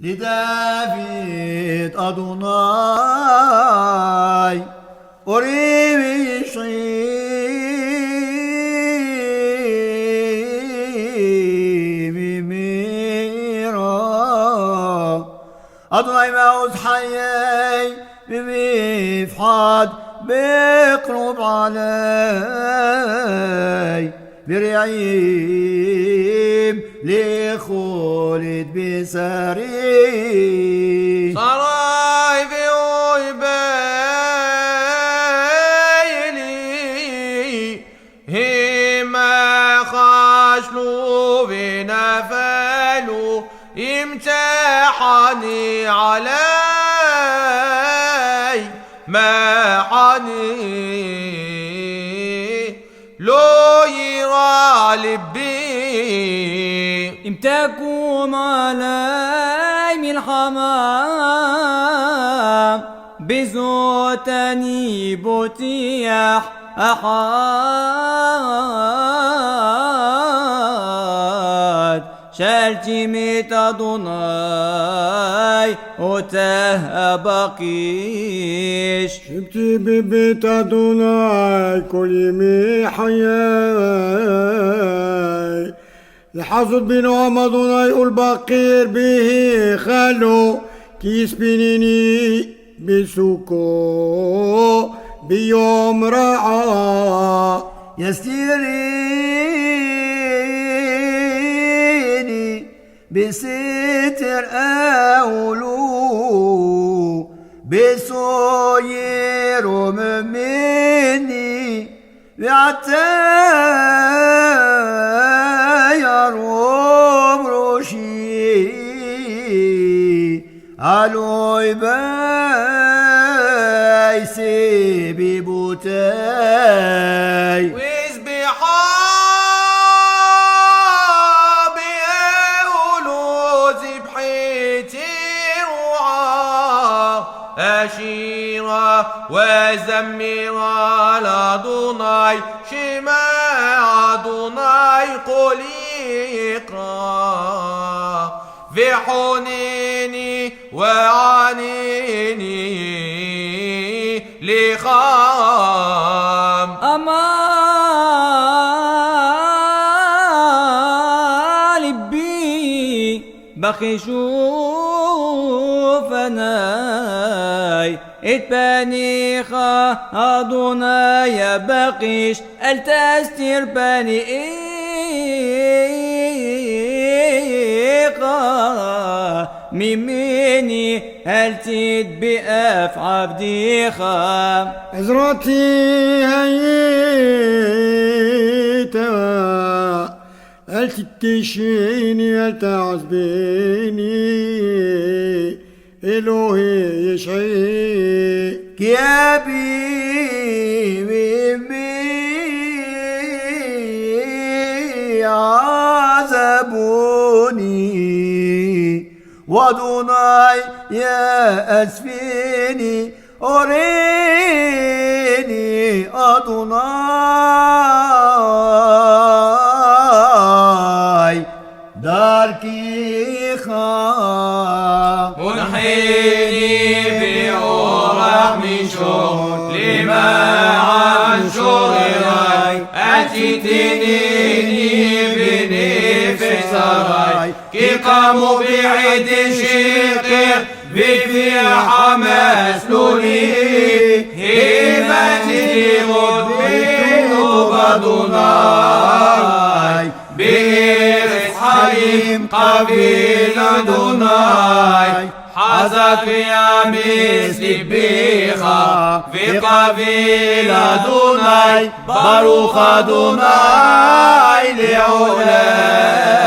لدافيد أدوناي أريد شيء ميرا أدوناي موت حيي بمفحاد بقرب علي برعيم لخولد بسري صراي في ويبيلي هما خاشلو بنفلو امتحني علي ما حني لو يرى لبي امتكم علي من الحمام بزوتني بوتيح أحد شالتي ميت أدوناي وته بقيش شبتي ببيت أدوناي كل يمي حياي لحظت بنعم أدوناي والبقير به خلو كيس بنيني بسوكو بيوم رعا يستريني بستر أولو بسوير مني بعتاير ومرشي علوي بايسي ببوتاي أشيرا وزميرا لدوناي شماع دوناي قليقا في حنيني وعنيني لخام أما لبي بخي شوفناي اتباني أدوناي بقيش التستير باني إيقا ميميني هلتيت بأف عبديخا عزرتي هيتا التتشيني التعزبيني إلهي يشعي كيابي ممي عذبوني ودوناي يا أسفيني أريني أدوناي داركي خام منحيني بأورح من شوق لما عن شغراي أتيتني بنفس سراي كي قاموا بعيد شقيق في حماس لولي هيمتي غبين وبدوناي بإرث حليم قبيلة دوناي حزك يا مثل بيخا في قبيلة دوناي باروخ دوناي لعلاي